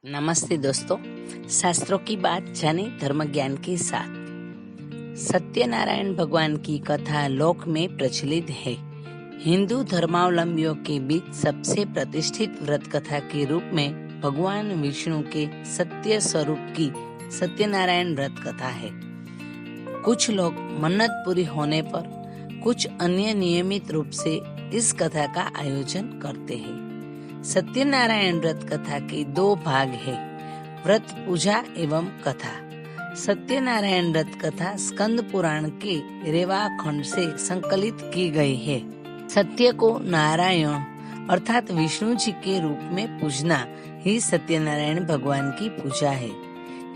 नमस्ते दोस्तों, शास्त्रों की बात जाने धर्म ज्ञान के साथ। सत्यनारायण भगवान की कथा लोक में प्रचलित है। हिंदू धर्मावलंबियों के बीच सबसे प्रतिष्ठित व्रत कथा के रूप में भगवान विष्णु के सत्य स्वरूप की सत्यनारायण व्रत कथा है। कुछ लोग मन्नत पूरी होने पर, कुछ अन्य नियमित रूप से इस कथा का आयोजन करते हैं। सत्यनारायण व्रत कथा के दो भाग है, व्रत पूजा एवं कथा। सत्यनारायण व्रत कथा स्कंद पुराण के रेवा खंड से संकलित की गई है। सत्य को नारायण अर्थात विष्णु जी के रूप में पूजना ही सत्यनारायण भगवान की पूजा है।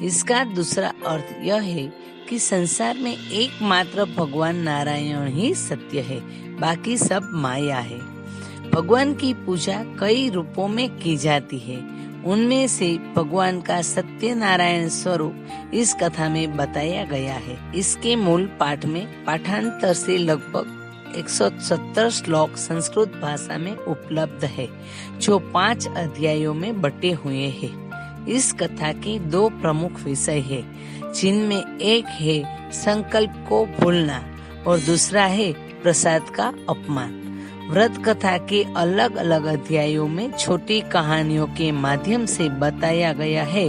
इसका दूसरा अर्थ यह है कि संसार में एकमात्र भगवान नारायण ही सत्य है, बाकी सब माया है। भगवान की पूजा कई रूपों में की जाती है। उनमें से भगवान का सत्यनारायण स्वरूप इस कथा में बताया गया है। इसके मूल पाठ में पाठांतर से लगभग 170 श्लोक संस्कृत भाषा में उपलब्ध है, जो 5 अध्यायों में बटे हुए हैं। इस कथा के 2 प्रमुख विषय है, जिनमें एक है संकल्प को भूलना और दूसरा है प्रसाद का अपमान। व्रत कथा के अलग अलग अध्यायों में छोटी कहानियों के माध्यम से बताया गया है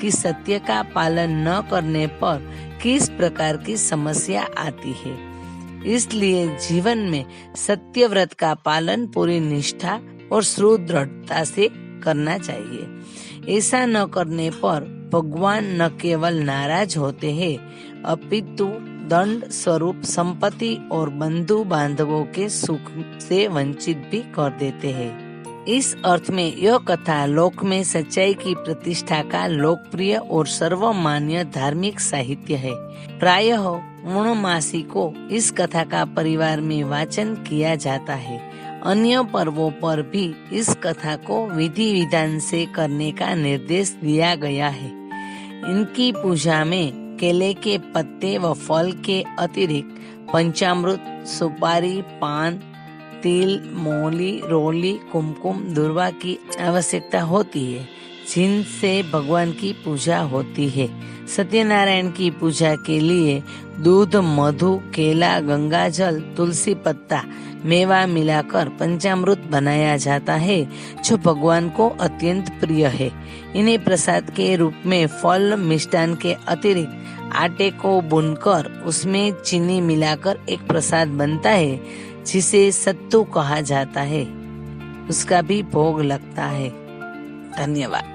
कि सत्य का पालन न करने पर किस प्रकार की समस्या आती है। इसलिए जीवन में सत्य व्रत का पालन पूरी निष्ठा और सुदृढ़ता से करना चाहिए। ऐसा न करने पर भगवान न केवल नाराज होते हैं, अपितु दंड स्वरूप संपत्ति और बंधु बांधवों के सुख से वंचित भी कर देते हैं। इस अर्थ में यह कथा लोक में सच्चाई की प्रतिष्ठा का लोकप्रिय और सर्वमान्य धार्मिक साहित्य है। प्रायः पूर्णमासी को इस कथा का परिवार में वाचन किया जाता है। अन्य पर्वों पर भी इस कथा को विधि विधान से करने का निर्देश दिया गया है। इनकी पूजा में केले के पत्ते व फल के अतिरिक्त पंचामृत, सुपारी, पान, तिल, मौली, रोली, कुमकुम, दुर्वा की आवश्यकता होती है, जिनसे भगवान की पूजा होती है। सत्यनारायण की पूजा के लिए दूध, मधु, केला, गंगाजल, तुलसी पत्ता, मेवा मिलाकर पंचामृत बनाया जाता है, जो भगवान को अत्यंत प्रिय है। इन्हें प्रसाद के रूप में फल, मिष्टान के अतिरिक्त आटे को भूनकर उसमें चीनी मिलाकर एक प्रसाद बनता है, जिसे सत्तू कहा जाता है। उसका भी भोग लगता है। धन्यवाद।